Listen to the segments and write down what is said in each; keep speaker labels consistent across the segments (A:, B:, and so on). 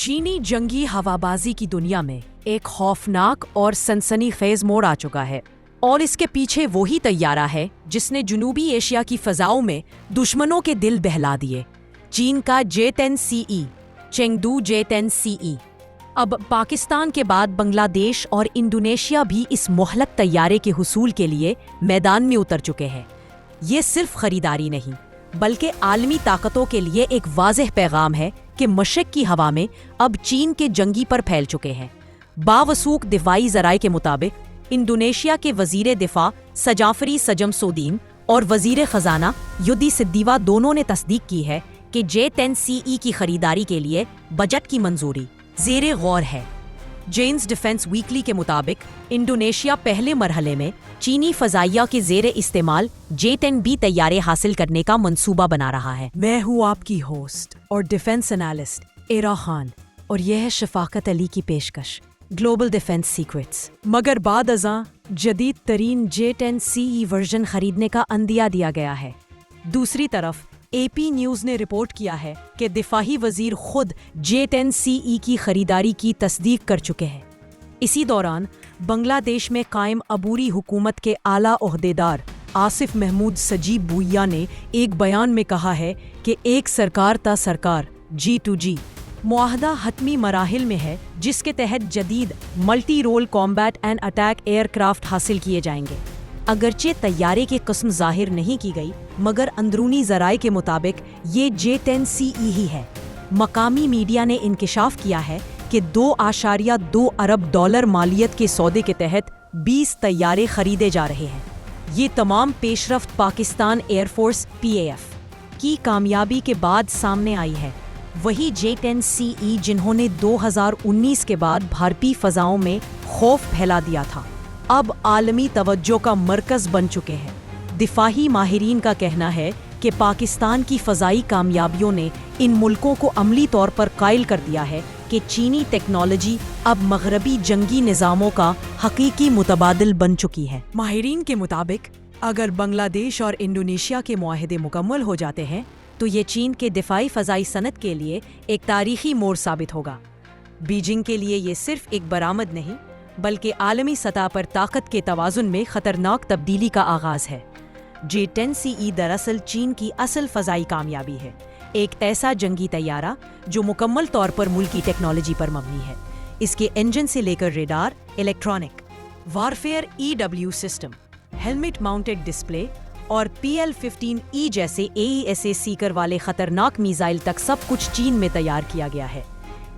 A: चीनी जंगी हवाबाजी की दुनिया में एक खौफनाक और सनसनीखेज मोड़ आ चुका है और इसके पीछे वही तैयारा है जिसने जनूबी एशिया की फजाओं में दुश्मनों के दिल बहला दिए। चीन का J-10CE चेंगडू J-10CE। अब पाकिस्तान के बाद बांग्लादेश और इंडोनेशिया भी इस मोहलक तैयारे के हुसूल के लिए मैदान में उतर चुके हैं। ये सिर्फ खरीदारी नहीं बल्कि आलमी ताकतों के लिए एक वाज़ेह पैगाम है कि मशरिक़ की हवा में अब चीन के जंगी पर फैल चुके हैं। बावसूख दिफाई ज़राए के मुताबिक इंडोनेशिया के वज़ीर दिफा सजाफरी सजमसोदीन और वज़ीर ख़जाना युद्दी सिद्दीवा दोनों ने तस्दीक की है कि J-10CE की खरीदारी के लिए बजट की मंजूरी ज़ेरे गौर है। जेन्स डिफेंस वीकली के मुताबिक इंडोनेशिया पहले मरहले में चीनी फ़ज़ाइया के ज़ेरे इस्तेमाल J-10B तैयारे हासिल करने का मंसूबा बना रहा है। मैं हूँ आपकी होस्ट और डिफेंस एनालिस्ट इरा खान और यह है शफाकत अली की पेशकश ग्लोबल डिफेंस सीक्रेट्स। मगर बाद अज़ां जदीद तरीन J-10CE वर्जन खरीदने का अंदिया दिया गया है। दूसरी तरफ AP न्यूज़ ने रिपोर्ट किया है कि दिफाही वज़ीर खुद J-10CE की खरीदारी की तस्दीक कर चुके हैं। इसी दौरान बांग्लादेश में कायम अबूरी हुकूमत के आला ओहदेदार आसिफ महमूद सजीब भुइया ने एक बयान में कहा है कि एक सरकार ता सरकार G2G मुआहदा हतमी मराहिल में है जिसके तहत जदीद multi role combat and attack aircraft हासिल किए जाएंगे। अगरचे तैयारे की कस्म जाहिर नहीं की गई मगर अंदरूनी ज़राए के मुताबिक ये J-10CE ही है। मकामी मीडिया ने इंकिशाफ किया है कि $2.2 अरब मालियत के सौदे के तहत 20 तैयारे खरीदे जा रहे हैं। ये तमाम पेशरफ्त पाकिस्तान एयरफोर्स PAF की कामयाबी के बाद सामने आई है। वही J-10CE जिन्होंने 2019 के बाद भारतीय फ़ज़ाओं में खौफ फैला दिया था अब आलमी तवज्जो का मरकज़ बन चुके हैं। दिफाही माहिरीन का कहना है कि पाकिस्तान की फ़ज़ाई कामयाबियों ने इन मुल्कों को अमली तौर पर कायल कर दिया है कि चीनी टेक्नोलॉजी अब मग़रबी जंगी निज़ामों का हकीकी मुतबादिल बन चुकी है। माहिरीन के मुताबिक अगर बांग्लादेश और इंडोनेशिया के मुआहदे मुकम्मल हो जाते हैं तो ये चीन के दिफाई फ़ज़ाई सनत के लिए एक तारीख़ी मोड़ साबित होगा। बीजिंग के लिए ये सिर्फ एक बरामद नहीं बल्कि आलमी सतह पर ताकत के तवाज़ुन में ख़तरनाक तब्दीली का आगाज़ है। J-10CE दरअसल चीन की असल फ़ज़ाई कामयाबी है, एक ऐसा जंगी तैयारा जो मुकम्मल तौर पर मुल्की टेक्नोलॉजी पर मबनी है। इसके इंजन से लेकर radar, electronic warfare EW system, helmet mounted display और PL-15E जैसे AESA सीकर वाले ख़तरनाक मिसाइल तक सब कुछ चीन में तैयार किया गया है।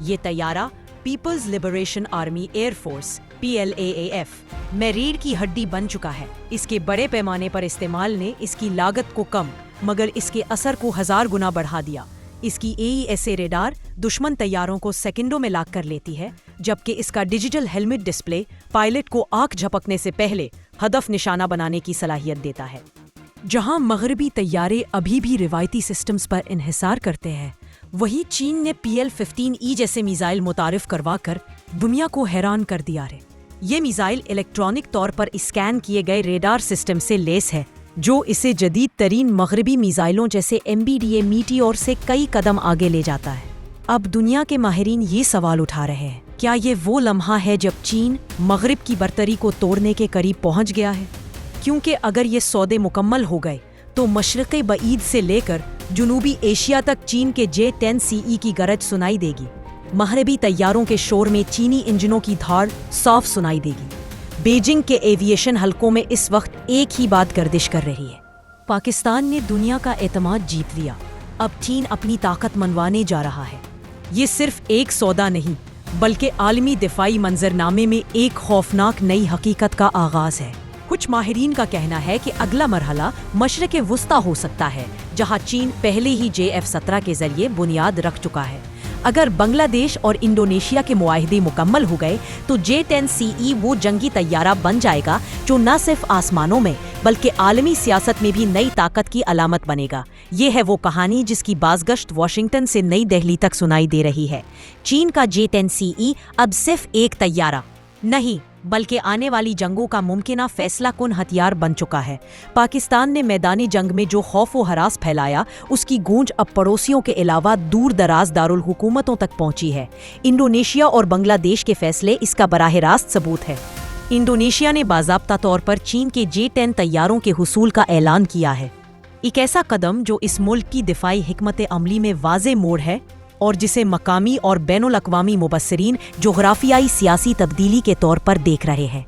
A: ये तैयारा People's Liberation Army Air Force PLAAF में रीढ़ की हड्डी बन चुका है। इसके बड़े पैमाने पर इस्तेमाल ने इसकी लागत को कम मगर इसके असर को 1000 गुना बढ़ा दिया। इसकी AESA रेडार दुश्मन तैयारों को सेकंडों में लाक कर लेती है जबकि इसका डिजिटल हेलमेट डिस्प्ले पायलट को आंख झपकने से पहले हदफ निशाना बनाने की सलाहियत देता है। जहां मगरबी तैयारे अभी भी रिवायती सिस्टम्स पर इन्हिसार करते हैं वहीं चीन ने PL-15E जैसे मिसाइल मुतारिफ करवाकर दुनिया को हैरान कर दिया है। ये मिसाइल इलेक्ट्रॉनिक तौर पर स्कैन किए गए रेडार सिस्टम से लेस है जो इसे जदीद तरीन मगरबी मिसाइलों जैसे MBDA मीटियोर से कई कदम आगे ले जाता है। अब दुनिया के माहिरीन ये सवाल उठा रहे हैं, क्या ये वो लम्हा है जब चीन मगरिब की बर्तरी को तोड़ने के करीब पहुंच गया है? क्योंकि अगर ये सौदे मुकम्मल हो गए तो मशरिक़ बईद से लेकर जनूबी एशिया तक चीन के J-10CE की गरज सुनाई देगी। मगरबी तैयारों के शोर में चीनी इंजनों की धार साफ सुनाई देगी। बीजिंग के एविएशन हलकों में इस वक्त एक ही बात गर्दिश कर रही है। पाकिस्तान ने दुनिया का एतमाद जीत लिया, अब चीन अपनी ताकत मनवाने जा रहा है। ये सिर्फ एक सौदा नहीं बल्कि आलमी दिफाई मंजरनामे में एक खौफनाक नई हकीकत का आगाज़ है। कुछ माहिरीन का कहना है कि अगला मरहला मशरिक़ वुस्ता हो सकता है जहां चीन पहले ही JF-17 के जरिए बुनियाद रख चुका है। अगर बांग्लादेश और इंडोनेशिया के मुआहदे मुकम्मल हो गए तो J-10CE वो जंगी तैयारा बन जाएगा जो न सिर्फ आसमानों में बल्कि आलमी सियासत में भी नई ताकत की अलामत बनेगा। ये है वो कहानी जिसकी बाज़गश्त वाशिंगटन से नई दिल्ली तक सुनाई दे रही है। चीन का J-10CE अब सिर्फ एक तैयारा नहीं बल्कि आने वाली जंगों का मुमकिना फैसला कुन हथियार बन चुका है। पाकिस्तान ने मैदानी जंग में जो खौफ व हरास फैलाया, उसकी गूंज अब पड़ोसियों के अलावा दूर दराज दारुल हुकूमतों तक पहुंची है। इंडोनेशिया और बांग्लादेश के फैसले इसका बराह रास्त सबूत है। इंडोनेशिया ने बाज़ाब्ता तौर पर चीन के J-10 तैयारों के हुसूल का ऐलान किया है। एक ऐसा कदम जो इस मुल्क की दिफाई हिकमत अमली में वाज़े मोड़ है और जिसे मकामी और बैनुल अक़वामी मुबस्सिरीन जोग्राफियाई सियासी तब्दीली के तौर पर देख रहे हैं।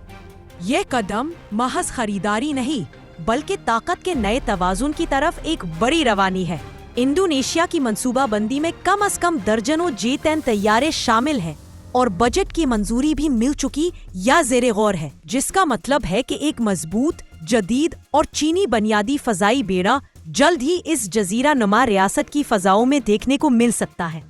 A: यह कदम महज खरीदारी नहीं, बल्कि ताकत के नए तवाज़ुन की तरफ एक बड़ी रवानी है। इंडोनेशिया की मंसूबाबंदी में कम अज कम दर्जनों J-10 तैयारे शामिल हैं और बजट की मंजूरी भी मिल चुकी या ज़ेरे गौर है, जिसका मतलब है कि एक मजबूत, जदीद और चीनी बुनियादी फ़ज़ाई बेड़ा जल्द ही इस जजीरा नुमा रियासत की फ़ज़ाओं में देखने को मिल सकता है।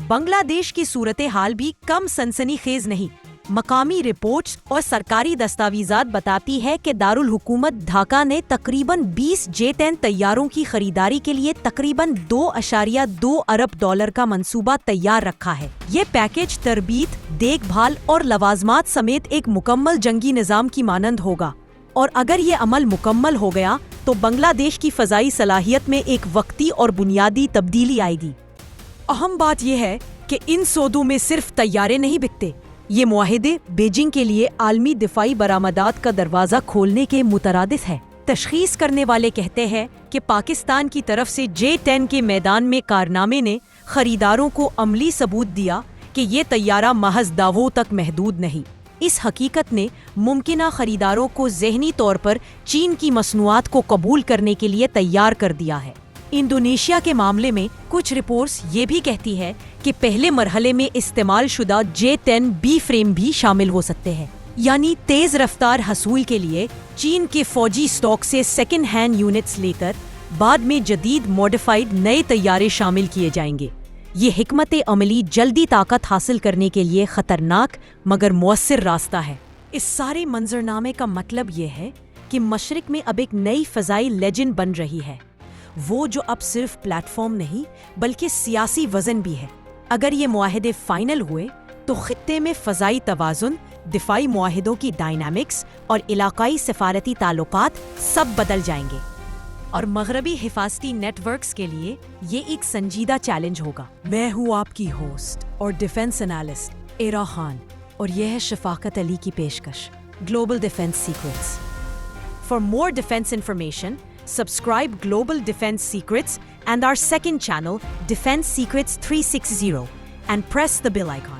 A: बांग्लादेश की सूरत हाल भी कम सनसनीखेज नहीं। मकामी रिपोर्ट्स और सरकारी दस्तावेज़ात बताती है कि दारुल हुकूमत ढाका ने तकरीबन 20 J-10 तैयारों की खरीदारी के लिए तकरीबन $2.2 अरब का मंसूबा तैयार रखा है। ये पैकेज तरबीत, देखभाल और लवाजमात समेत एक मुकम्मल जंगी निज़ाम की मानंद होगा और अगर ये अमल मुकम्मल हो गया तो बांग्लादेश की फ़ज़ाई सलाहियत में एक वक्ती और बुनियादी तब्दीली आएगी। अहम बात यह है कि इन सौदों में सिर्फ तैयारे नहीं बिकते, ये मुआहिदे बीजिंग के लिए आलमी दिफाई बरामदात का दरवाज़ा खोलने के मुतरादिफ है। तशख़ीस करने वाले कहते हैं कि पाकिस्तान की तरफ से J-10 के मैदान में कारनामे ने खरीदारों को अमली सबूत दिया कि ये तैयारा महज दावों तक महदूद नहीं। इस हकीकत ने मुमकिना खरीदारों को ज़हनी तौर पर चीन की मसनूआत को कबूल करने के लिए तैयार कर दिया है। इंडोनेशिया के मामले में कुछ रिपोर्ट्स ये भी कहती है कि पहले मरहले में इस्तेमाल शुदा J-10 B फ्रेम भी शामिल हो सकते हैं, यानी तेज रफ्तार हसूल के लिए चीन के फौजी स्टॉक से सेकेंड हैंड यूनिट्स लेकर बाद में जदीद मॉडिफाइड नए तैयारे शामिल किए जाएंगे। ये हिकमत अमली जल्दी ताकत हासिल करने के लिए खतरनाक मगर मौसर रास्ता है। इस सारे मंजरनामे का मतलब ये है कि मशरिक में अब एक नई फ़ज़ाई लेजेंड बन रही है, वो जो अब सिर्फ प्लेटफॉर्म नहीं बल्कि सियासी वजन भी है। अगर ये मुआहिदे फाइनल हुए तो खित्ते में फ़ज़ाई तवाज़ुन, दिफाई मुआहिदों की डायनामिक्स और इलाकाई सफारती ताल्लुकात सब बदल जाएंगे और मगरबी हिफाजती नेटवर्क्स के लिए ये एक संजीदा चैलेंज होगा। मैं हूँ आपकी होस्ट और डिफेंस एनालिस्ट एरा खान और यह है शफाकत अली की पेशकश global defence secrets. For more defence information, subscribe Global Defense Secrets and our second channel, Defense Secrets 360, and press the bell icon.